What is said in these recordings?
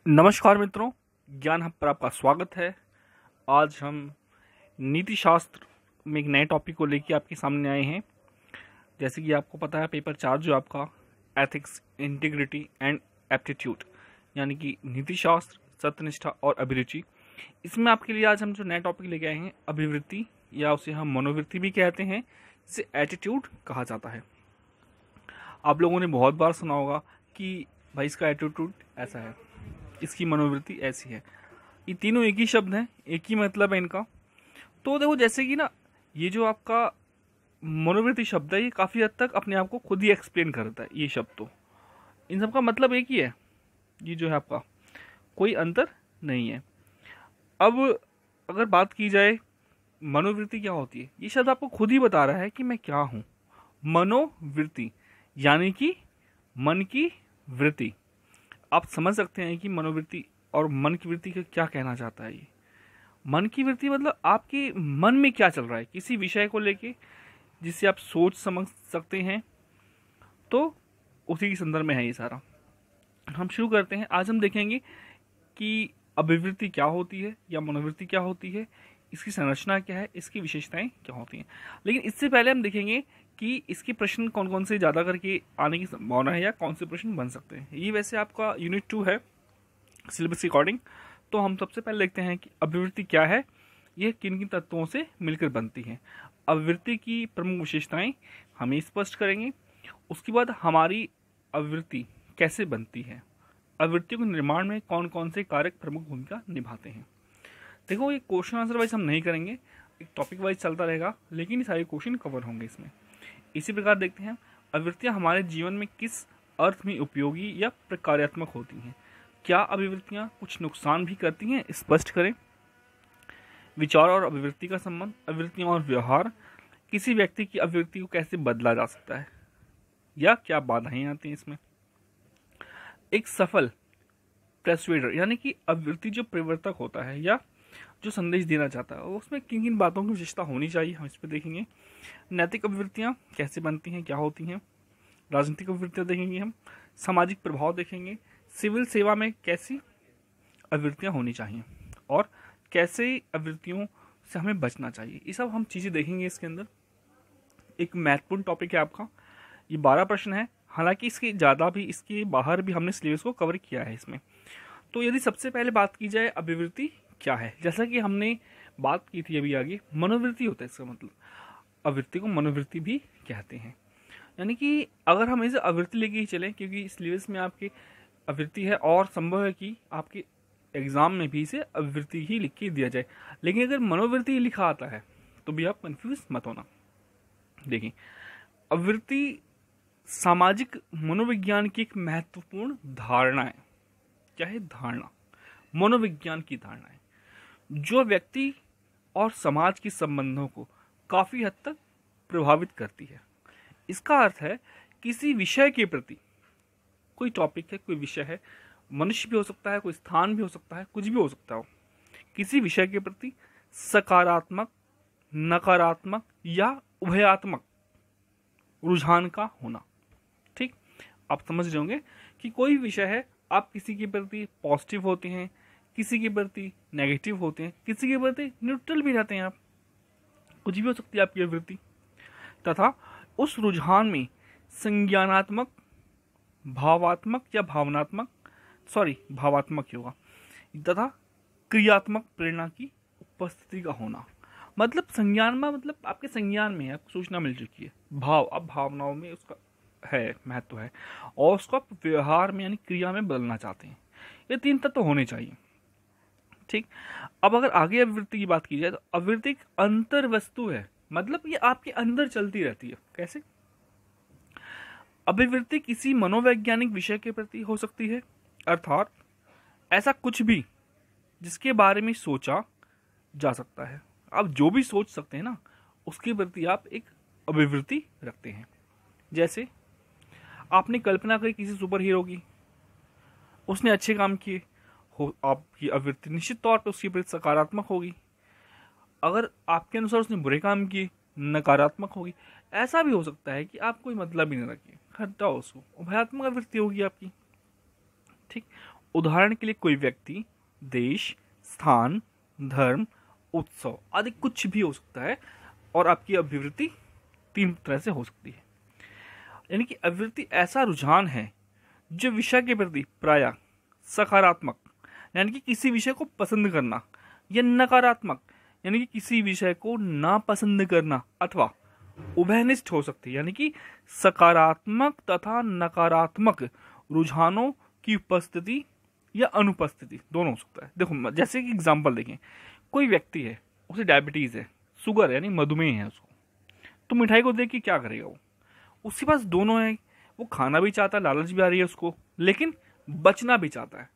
नमस्कार मित्रों, ज्ञान हब पर आपका स्वागत है। आज हम नीति शास्त्र में एक नए टॉपिक को लेकर आपके सामने आए हैं। जैसे कि आपको पता है, पेपर 4 जो आपका एथिक्स, इंटीग्रिटी एंड एप्टीट्यूड यानी कि नीति शास्त्र, सत्यनिष्ठा और अभिरुचि, इसमें आपके लिए आज हम जो नया टॉपिक लेके आए हैं अभिवृत्ति, या उसे हम मनोवृत्ति भी कहते हैं, जिसे एटीट्यूड कहा जाता है। आप लोगों ने बहुत बार सुना होगा कि भाई इसका एटीट्यूड ऐसा है, इसकी मनोवृत्ति ऐसी है। ये तीनों एक ही शब्द हैं, एक ही मतलब है इनका। तो देखो, जैसे कि ना, ये जो आपका मनोवृत्ति शब्द है, ये काफ़ी हद तक अपने आप को खुद ही एक्सप्लेन करता है। ये शब्द तो इन सब का मतलब एक ही है, ये जो है आपका कोई अंतर नहीं है। अब अगर बात की जाए मनोवृत्ति क्या होती है, ये शब्द आपको खुद ही बता रहा है कि मैं क्या हूँ। मनोवृत्ति यानी कि मन की वृत्ति। आप समझ सकते हैं कि मनोवृत्ति और मन की वृत्ति का क्या कहना चाहता है। ये मन की वृत्ति मतलब आपके मन में क्या चल रहा है किसी विषय को लेके, जिससे आप सोच समझ सकते हैं, तो उसी के संदर्भ में है ये सारा। हम शुरू करते हैं। आज हम देखेंगे कि अभिवृत्ति क्या होती है या मनोवृत्ति क्या होती है, इसकी संरचना क्या है, इसकी विशेषताएं क्या होती हैं। लेकिन इससे पहले हम देखेंगे कि इसके प्रश्न कौन कौन से ज़्यादा करके आने की संभावना है या कौन से प्रश्न बन सकते हैं। ये वैसे आपका यूनिट 2 है सिलेबस के अकॉर्डिंग। तो हम सबसे पहले देखते हैं कि अभिवृत्ति क्या है, यह किन किन तत्वों से मिलकर बनती है। अभिवृत्ति की प्रमुख विशेषताएं हम स्पष्ट करेंगे। उसके बाद हमारी अभिवृत्ति कैसे बनती है, अभिवृत्तियों के निर्माण में कौन कौन से कारक प्रमुख भूमिका निभाते हैं। देखो, ये क्वेश्चन आंसर वाइज हम नहीं करेंगे, एक टॉपिक वाइज चलता रहेगा, लेकिन ये सारे क्वेश्चन कवर होंगे इसमें। इसी प्रकार देखते हैं अभिवृत्तियां हमारे जीवन में किस अर्थ में उपयोगी या प्रकार्यात्मक होती हैं। क्या अभिवृत्तियां कुछ नुकसान भी करती हैं, स्पष्ट करें। विचार और अभिवृत्ति का संबंध, अभिवृत्तियां और व्यवहार, किसी व्यक्ति की अभिवृत्ति को कैसे बदला जा सकता है या क्या बाधाएं आती हैं इसमें। एक सफल परसुएडर यानी कि अभिवृत्ति जो प्रवर्तक होता है या जो संदेश देना चाहता है, उसमें किन किन बातों की विशेषता होनी चाहिए, हम इस पर देखेंगे। नैतिक अभिवृत्तियां कैसे बनती हैं, क्या होती हैं। राजनीतिक अभिवृत्तियां देखेंगे हम। सामाजिक प्रभाव देखेंगे। सिविल सेवा में कैसी अभिवृत्तियां होनी चाहिए और कैसे अभिवृत्तियों से हमें बचना चाहिए, ये सब हम चीज़ें देखेंगे इसके अंदर। एक महत्वपूर्ण टॉपिक है आपका, ये 12 प्रश्न है। हालांकि इसके ज़्यादा भी, इसके बाहर भी हमने सिलेबस को कवर किया है इसमें। तो यदि सबसे पहले बात की जाए अभिवृत्ति क्या है, जैसा कि हमने बात की थी अभी आगे, मनोवृत्ति होता है इसका मतलब। अभिवृत्ति को मनोवृत्ति भी कहते हैं। यानी कि अगर हम इसे अभिवृत्ति लेके ही चलें, क्योंकि सिलेबस में आपके अभिवृत्ति है और संभव है कि आपके एग्जाम में भी इसे अभिवृत्ति ही लिख के दिया जाए, लेकिन अगर मनोवृत्ति लिखा आता है तो भी आप कंफ्यूज मत होना। देखिए, अभिवृत्ति सामाजिक मनोविज्ञान की एक महत्वपूर्ण धारणा है। क्या है? धारणा, मनोविज्ञान की धारणा है जो व्यक्ति और समाज के संबंधों को काफी हद तक प्रभावित करती है। इसका अर्थ है किसी विषय के प्रति, कोई टॉपिक है, कोई विषय है, मनुष्य भी हो सकता है, कोई स्थान भी हो सकता है, कुछ भी हो सकता हो, किसी विषय के प्रति सकारात्मक, नकारात्मक या उभयात्मक रुझान का होना। ठीक, आप समझ रहे होंगे कि कोई विषय है, आप किसी के प्रति पॉजिटिव होते हैं, किसी के प्रति नेगेटिव होते हैं, किसी के प्रति न्यूट्रल भी रहते हैं, आप कुछ भी हो सकती है आपकी अभिवृत्ति, तथा उस रुझान में संज्ञानात्मक, भावात्मक या भावात्मक ही होगा, तथा क्रियात्मक प्रेरणा की उपस्थिति का होना। मतलब संज्ञान में, मतलब आपके संज्ञान में आपको सूचना मिल चुकी है, भाव, अब भावनाओं में उसका है महत्व है, और उसको आप व्यवहार में यानी क्रिया में बदलना चाहते हैं। ये 3 तत्व होने चाहिए। ठीक, अब अगर आगे अभिवृत्ति की बात की जाए तो अभिवृत्ति एक अंतर वस्तु है, मतलब ये आपके अंदर चलती रहती है। कैसे? अभिवृत्ति किसी मनोवैज्ञानिक विषय के प्रति हो सकती है, अर्थात ऐसा कुछ भी जिसके बारे में सोचा जा सकता है। आप जो भी सोच सकते हैं ना, उसके प्रति आप एक अभिवृत्ति रखते हैं। जैसे आपने कल्पना करी किसी सुपर हीरो की, उसने अच्छे काम किए हो, आपकी अभिवृत्ति निश्चित तौर पर उसके प्रति सकारात्मक होगी। अगर आपके अनुसार उसने बुरे काम किए, नकारात्मक होगी। ऐसा भी हो सकता है कि आप कोई मतलब ही नहीं रखिए, हटाओ उसको, उभयात्मक अभिवृत्ति होगी आपकी। ठीक, उदाहरण के लिए कोई व्यक्ति, देश, स्थान, धर्म, उत्सव आदि कुछ भी हो सकता है। और आपकी अभिवृत्ति 3 तरह से हो सकती है। यानी कि अभिवृत्ति ऐसा रुझान है जो विषय के प्रति प्रायः सकारात्मक, यानी कि किसी विषय को पसंद करना, या नकारात्मक, यानी कि किसी विषय को नापसंद करना, अथवा उभयनिष्ठ हो सकती है, यानी कि सकारात्मक तथा नकारात्मक रुझानों की उपस्थिति या अनुपस्थिति दोनों हो सकता है। देखो, जैसे कि एग्जांपल देखें, कोई व्यक्ति है, उसे डायबिटीज है, शुगर यानी मधुमेह है उसको, तो मिठाई को देख के क्या करेगा वो? उसके पास दोनों है, वो खाना भी चाहता है, लालच भी आ रही है उसको, लेकिन बचना भी चाहता है।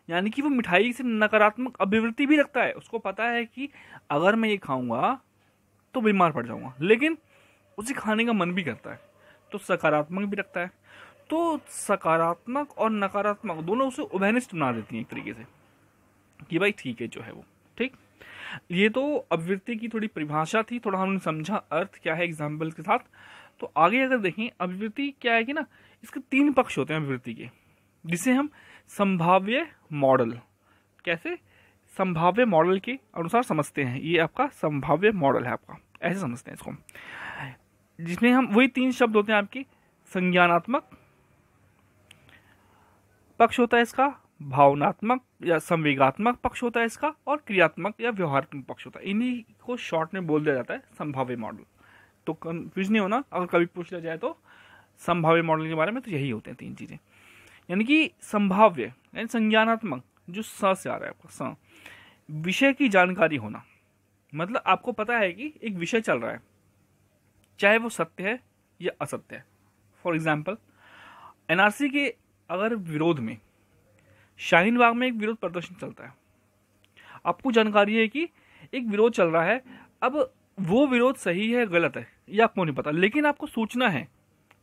यानी कि वो मिठाई से नकारात्मक अभिवृत्ति भी रखता है। उसको पता है कि अगर मैं ये खाऊंगा तो बीमार पड़ जाऊंगा, लेकिन उसे खाने का मन भी करता है, तो सकारात्मक भी रखता है। तो सकारात्मक और नकारात्मक दोनों उसे उभयनिष्ठ बना देती हैं एक तरीके से, कि भाई ठीक है जो है वो ठीक। ये तो अभिवृत्ति की थोड़ी परिभाषा थी, थोड़ा हमने समझा अर्थ क्या है एग्जाम्पल के साथ। तो आगे अगर देखें, अभिवृत्ति क्या है कि ना, इसके 3 पक्ष होते हैं अभिवृत्ति के, जिसे हम संभाव्य मॉडल, कैसे संभाव्य मॉडल के अनुसार समझते हैं। ये आपका संभाव्य मॉडल है, आपका ऐसे समझते हैं इसको, जिसमें हम वही 3 शब्द होते हैं आपके, संज्ञानात्मक पक्ष होता है इसका, भावनात्मक या संवेगात्मक पक्ष होता है इसका, और क्रियात्मक या व्यवहारात्मक पक्ष होता है। इन्हीं को शॉर्ट में बोल दिया जाता है संभाव्य मॉडल। तो कंफ्यूज नहीं होना, अगर कभी पूछ लिया जाए तो संभाव्य मॉडल के बारे में, तो यही होते हैं 3 चीजें। यानी कि संभाव्य यानी संज्ञानात्मक, जो स से आ रहा है आपका, स विषय की जानकारी होना, मतलब आपको पता है कि एक विषय चल रहा है, चाहे वो सत्य है या असत्य है। फॉर एग्जाम्पल, एनआरसी के अगर विरोध में शाहीन बाग में एक विरोध प्रदर्शन चलता है, आपको जानकारी है कि एक विरोध चल रहा है। अब वो विरोध सही है गलत है ये आपको नहीं पता, लेकिन आपको सूचना है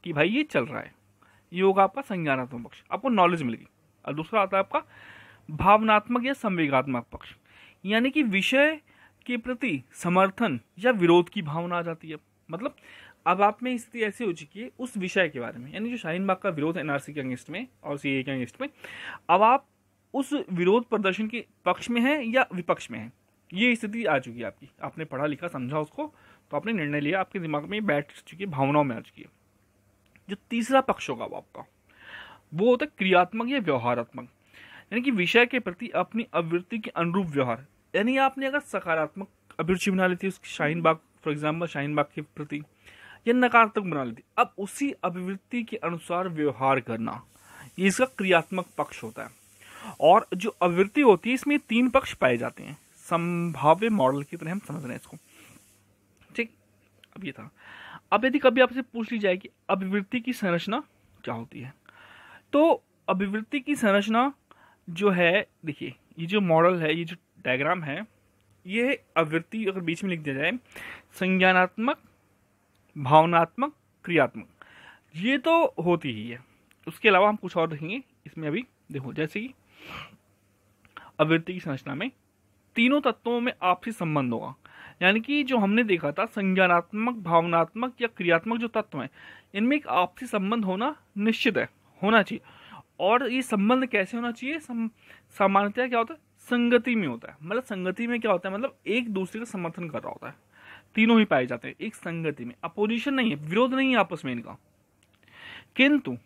कि भाई ये चल रहा है। ये होगा आपका संज्ञानात्मक पक्ष, आपको नॉलेज मिल गई। और दूसरा आता है आपका भावनात्मक या संवेगात्मक पक्ष, यानी कि विषय के प्रति समर्थन या विरोध की भावना आ जाती है। मतलब अब आप में स्थिति ऐसी हो चुकी है उस विषय के बारे में, यानी जो शाहीन बाग का विरोध है एनआरसी के अगेंस्ट में और सीए के अगेंस्ट में, अब आप उस विरोध प्रदर्शन के पक्ष में हैं या विपक्ष में हैं, ये स्थिति आ चुकी है आपकी। आपने पढ़ा लिखा समझा उसको, तो आपने निर्णय लिया, आपके दिमाग में बैठ चुकी है, भावनाओं में आ चुकी है। जो तीसरा पक्ष होगा वो आपका, वो होता है क्रियात्मक या व्यवहारात्मक, यानी कि विषय के प्रति अपनी अभिवृत्ति के अनुरूप व्यवहार। यानी आपने अगर सकारात्मक अभिरुचि बना ली थी उस शाहीन बाग, फॉर एग्जाम्पल शाहीन बाग के प्रति, या नकारात्मक बना ली थी, अब उसी अभिवृत्ति के अनुसार व्यवहार करना, ये इसका क्रियात्मक पक्ष होता है। और जो अभिवृत्ति होती है इसमें 3 पक्ष पाए जाते हैं, संभाव्य मॉडल की तरह हम समझ रहे हैं इसको, ठीक। अब ये था। अब यदि कभी आपसे पूछ ली जाए कि अभिवृत्ति की संरचना क्या होती है, तो अभिवृत्ति की संरचना जो है, देखिए ये जो मॉडल है, ये जो डायग्राम है, ये अभिवृत्ति अगर बीच में लिख दिया जाए, संज्ञानात्मक, भावनात्मक, क्रियात्मक, ये तो होती ही है। उसके अलावा हम कुछ और देखेंगे इसमें। अभी देखो, जैसे कि अभिवृत्ति की संरचना में तीनों तत्वों में आपसी संबंध होगा, यानी कि जो हमने देखा था संज्ञानात्मक, भावनात्मक या क्रियात्मक जो तत्व हैं, इनमें एक आपसी संबंध होना निश्चित है, होना चाहिए। और ये संबंध कैसे होना चाहिए? सामान्यतः क्या होता है, संगति में होता है। मतलब संगति में क्या होता है, मतलब एक दूसरे का समर्थन कर रहा होता है, तीनों ही पाए जाते हैं एक संगति में, अपोजिशन नहीं है, विरोध नहीं है आपस में इनका। किंतु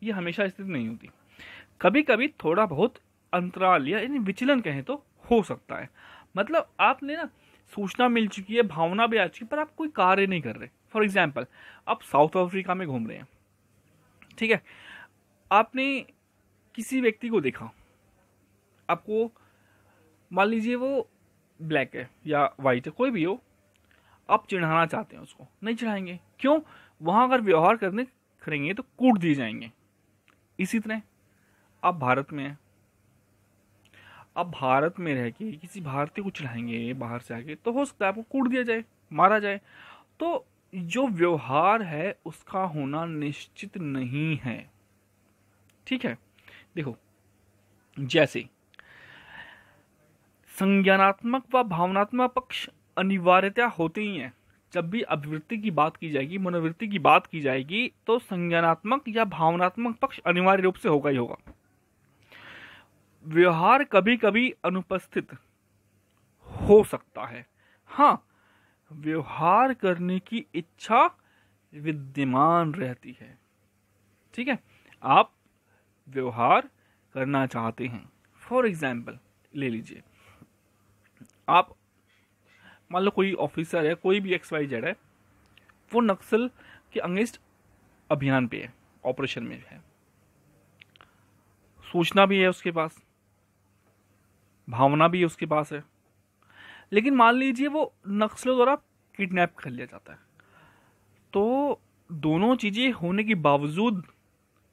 ये हमेशा स्थिति नहीं होती, कभी कभी थोड़ा बहुत अंतराल या विचलन कहें तो हो सकता है। मतलब आपने ना सूचना मिल चुकी है, भावना भी आ चुकी है, पर आप कोई कार्य नहीं कर रहे। फॉर एग्जाम्पल, आप साउथ अफ्रीका में घूम रहे हैं, ठीक है, आपने किसी व्यक्ति को देखा, आपको मान लीजिए वो ब्लैक है या वाइट है, कोई भी हो, आप चिढ़ाना चाहते हैं उसको, नहीं चिढ़ाएंगे। क्यों? वहां अगर व्यवहार करने करेंगे तो कूट दिए जाएंगे। इसी तरह आप भारत में हैं, आप भारत में रह के किसी भारतीय को चिढ़ाएंगे बाहर से आके, तो हो सकता है आपको कूट दिया जाए, मारा जाए। तो जो व्यवहार है उसका होना निश्चित नहीं है, ठीक है। देखो, जैसे संज्ञानात्मक व भावनात्मक पक्ष अनिवार्यता होते ही हैं। जब भी अभिवृत्ति की बात की जाएगी, मनोवृत्ति की बात की जाएगी, तो संज्ञानात्मक या भावनात्मक पक्ष अनिवार्य रूप से होगा ही होगा। व्यवहार कभी कभी अनुपस्थित हो सकता है। हाँ, व्यवहार करने की इच्छा विद्यमान रहती है। ठीक है, आप व्यवहार करना चाहते हैं। फॉर एग्जाम्पल ले लीजिए, आप मान लो कोई ऑफिसर है, कोई भी XYZ है, वो नक्सल के अगेंस्ट अभियान पे है, ऑपरेशन में है, सूचना भी है उसके पास, भावना भी उसके पास है, लेकिन मान लीजिए वो नक्सलियों द्वारा किडनैप कर लिया जाता है, तो दोनों चीजें होने के बावजूद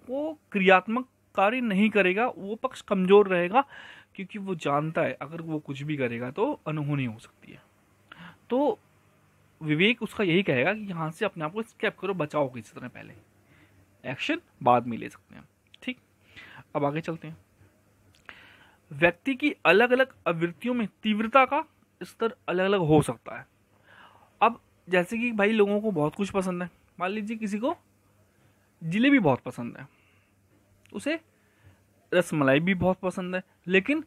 वो क्रियात्मक कार्य नहीं करेगा, वो पक्ष कमजोर रहेगा, क्योंकि वो जानता है अगर वो कुछ भी करेगा तो अनहोनी हो सकती है। तो विवेक उसका यही कहेगा कि यहां से अपने आप को स्केप करो, बचाओ किसी तरह, पहले एक्शन बाद में ले सकते हैं। ठीक, अब आगे चलते हैं। व्यक्ति की अलग अलग आवृत्तियों में तीव्रता का स्तर अलग अलग हो सकता है। अब जैसे कि भाई लोगों को बहुत कुछ पसंद है, मान लीजिए किसी को जिलेबी बहुत पसंद है, उसे रसमलाई भी बहुत पसंद है, लेकिन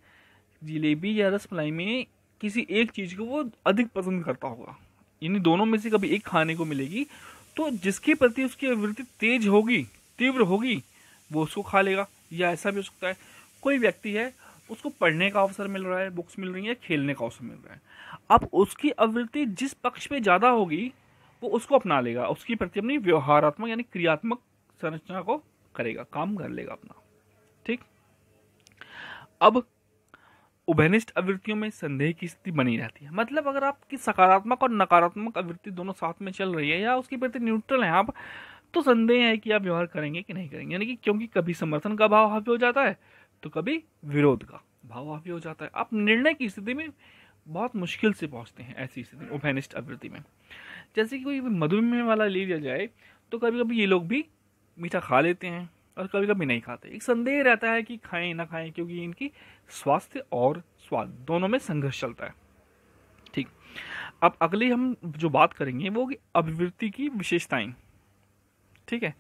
जिलेबी या रसमलाई में किसी एक चीज को वो अधिक पसंद करता होगा, यानी दोनों में से कभी एक खाने को मिलेगी, तो जिसके प्रति उसकी आवृत्ति तेज होगी, तीव्र होगी, वो उसको खा लेगा। या ऐसा भी हो सकता है कोई व्यक्ति है, उसको पढ़ने का अवसर मिल रहा है, बुक्स मिल रही है, खेलने का अवसर मिल रहा है, अब उसकी आवृत्ति जिस पक्ष पे ज्यादा होगी वो उसको अपना लेगा, उसकी प्रति अपनी व्यवहारात्मक यानी क्रियात्मक संरचना को करेगा, काम कर लेगा अपना। ठीक, अब उभयनिष्ठ आवृत्तियों में संदेह की स्थिति बनी रहती है। मतलब अगर आपकी सकारात्मक और नकारात्मक आवृत्ति दोनों साथ में चल रही है या उसके प्रति न्यूट्रल है आप, तो संदेह है कि आप व्यवहार करेंगे कि नहीं करेंगे, यानी कि क्योंकि कभी समर्थन का भाव हावी हो जाता है तो कभी विरोध का भाव हावी हो जाता है। आप निर्णय की स्थिति में बहुत मुश्किल से पहुंचते हैं ऐसी स्थिति उभयनिष्ठ आवृत्ति में। जैसे कि कोई मधुमेह वाला ले लिया जाए, तो कभी कभी ये लोग भी मीठा खा लेते हैं और कभी कभी नहीं खाते। एक संदेह रहता है कि खाएं ना खाएं, क्योंकि इनकी स्वास्थ्य और स्वाद दोनों में संघर्ष चलता है। ठीक, अब अगली हम जो बात करेंगे वो कि अभिवृत्ति की विशेषताएं। ठीक है,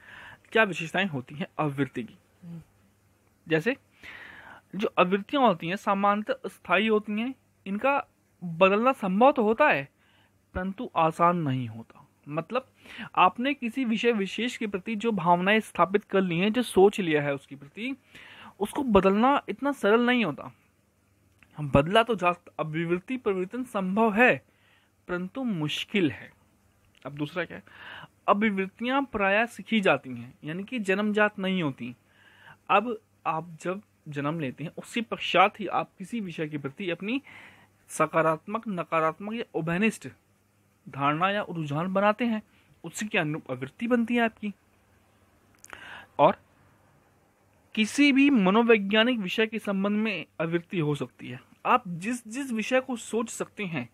क्या विशेषताएं होती हैं अभिवृत्ति की? जैसे जो आवृत्तियां होती हैं सामान्यतः स्थायी होती हैं, इनका बदलना संभव तो होता है परंतु आसान नहीं होता। मतलब आपने किसी विषय विशेष के प्रति जो भावनाएं स्थापित कर ली हैं, जो सोच लिया है उसके प्रति, उसको बदलना इतना सरल नहीं होता। हम बदला तो जा सकता, अभिवृत्ति परिवर्तन संभव है परंतु मुश्किल है। अब दूसरा क्या है, अभिवृत्तियां प्रायः सीखी जाती हैं, यानी कि जन्मजात नहीं होती। अब आप जब जन्म लेते हैं उसके पश्चात ही आप किसी विषय के प्रति अपनी सकारात्मक, नकारात्मक या उभयनिष्ठ धारणा या रुझान बनाते हैं, उससे क्या अनुरूप आवृत्ति बनती है आपकी। और किसी भी मनोवैज्ञानिक विषय के संबंध में आवृत्ति हो सकती है। आप जिस जिस विषय को सोच सकते हैं,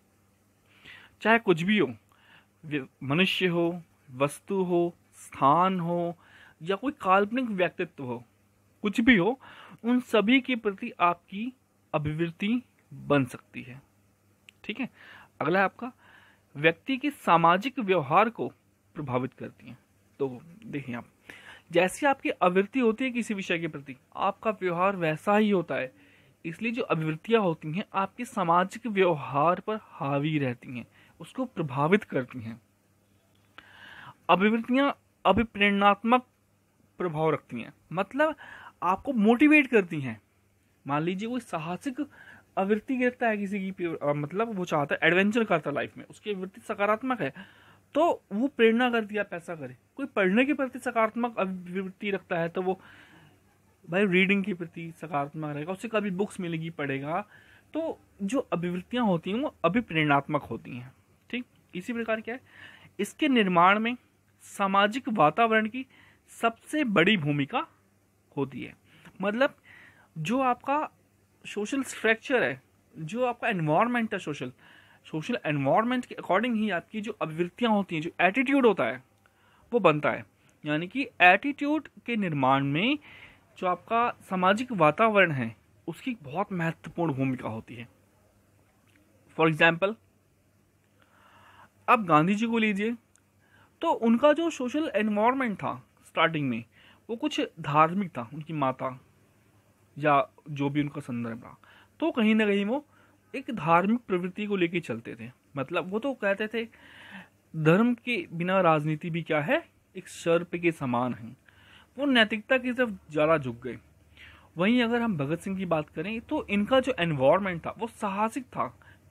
चाहे कुछ भी हो, मनुष्य हो, वस्तु हो, स्थान हो या कोई काल्पनिक व्यक्तित्व हो, कुछ भी हो, उन सभी के प्रति आपकी अभिवृत्ति बन सकती है। ठीक है, अगला है आपका व्यक्ति के सामाजिक व्यवहार को प्रभावित करती है। तो देखिए आप, जैसी आपकी अभिवृत्ति होती है किसी विषय के प्रति, आपका व्यवहार वैसा ही होता है। इसलिए जो अभिवृत्तियां होती हैं आपके सामाजिक व्यवहार पर हावी रहती हैं, उसको प्रभावित करती हैं। अभिवृत्तियां अभिप्रेरणात्मक प्रभाव रखती हैं, मतलब आपको मोटिवेट करती हैं। मान लीजिए कोई साहसिक आवृत्ति करता है किसी की, मतलब वो चाहता है एडवेंचर करता है लाइफ में, उसकी आवृत्ति सकारात्मक है तो वो प्रेरणा करती है आप ऐसा करें। कोई पढ़ने के प्रति सकारात्मक अभिवृत्ति रखता है तो वो भाई रीडिंग के प्रति सकारात्मक रहेगा, उसे कभी बुक्स मिलेगी पढ़ेगा। तो जो अभिवृत्तियां होती हैं वो अभिप्रेरणात्मक होती हैं। ठीक, इसी प्रकार क्या है, इसके निर्माण में सामाजिक वातावरण की सबसे बड़ी भूमिका होती है। मतलब जो आपका सोशल स्ट्रक्चर है, जो आपका एनवायरनमेंट है, सोशल एनवायरनमेंट के अकॉर्डिंग ही आपकी जो अभिवृत्तियां होती हैं, जो एटीट्यूड होता है वो बनता है। यानी कि एटीट्यूड के निर्माण में जो आपका सामाजिक वातावरण है उसकी बहुत महत्वपूर्ण भूमिका होती है। फॉर एग्जाम्पल आप गांधी जी को लीजिए, तो उनका जो सोशल एनवायरनमेंट था स्टार्टिंग में वो कुछ धार्मिक था। उनकी माता या जो भी उनका संदर्भ रहा, तो कहीं ना कहीं वो एक धार्मिक प्रवृत्ति को लेके चलते थे। मतलब वो तो कहते थे धर्म के बिना राजनीति भी क्या है, एक सर्प के समान है। वो नैतिकता की तरफ ज़्यादा झुक गए। वहीं अगर हम भगत सिंह की बात करें तो इनका जो एनवायरनमेंट था वो साहसिक था,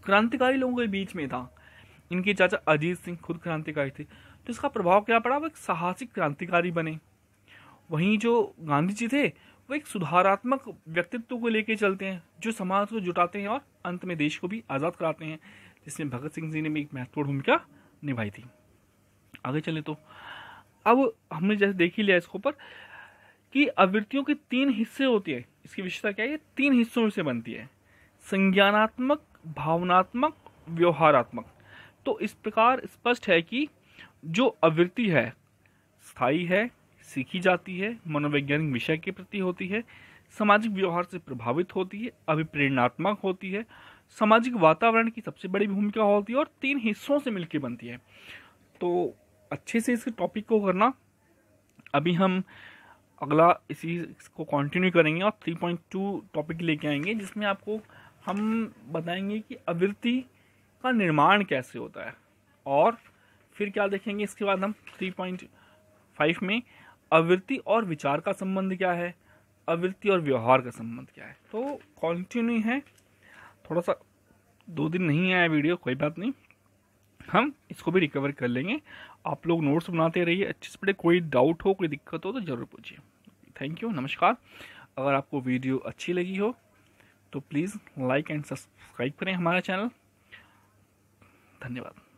क्रांतिकारी लोगों के बीच में था। इनके चाचा अजीत सिंह खुद क्रांतिकारी थे, तो इसका प्रभाव क्या पड़ा, वो एक साहसिक क्रांतिकारी बने। वहीं जो गांधी जी थे वो एक सुधारात्मक व्यक्तित्व को लेके चलते हैं, जो समाज को जुटाते हैं और अंत में देश को भी आज़ाद कराते हैं, जिसमें भगत सिंह जी ने भी एक महत्वपूर्ण भूमिका निभाई थी। आगे चले तो अब हमने जैसे देख ही लिया इसके ऊपर कि आवृत्तियों के 3 हिस्से होती है। इसकी विशेषता क्या है, ये 3 हिस्सों से बनती है, संज्ञानात्मक, भावनात्मक, व्यवहारात्मक। तो इस प्रकार स्पष्ट है कि जो आवृत्ति है स्थायी है, सीखी जाती है, मनोवैज्ञानिक विषय के प्रति होती है, सामाजिक व्यवहार से प्रभावित होती है, अभिप्रेरणात्मक होती है, सामाजिक वातावरण की सबसे बड़ी भूमिका होती है और 3 हिस्सों से मिलकर बनती है। तो अच्छे से इस टॉपिक को करना। अभी हम अगला इसी को कंटिन्यू करेंगे और 3.2 टॉपिक लेके आएंगे, जिसमें आपको हम बताएंगे कि आवृत्ति का निर्माण कैसे होता है। और फिर क्या देखेंगे इसके बाद हम 3.5 में आवृत्ति और विचार का संबंध क्या है, आवृत्ति और व्यवहार का संबंध क्या है। तो कंटिन्यू है, थोड़ा सा 2 दिन नहीं आया वीडियो, कोई बात नहीं, हम इसको भी रिकवर कर लेंगे। आप लोग नोट्स बनाते रहिए अच्छे से पढ़े, कोई डाउट हो, कोई दिक्कत हो तो ज़रूर पूछिए। थैंक यू, नमस्कार। अगर आपको वीडियो अच्छी लगी हो तो प्लीज़ लाइक एंड सब्सक्राइब करें हमारा चैनल। धन्यवाद।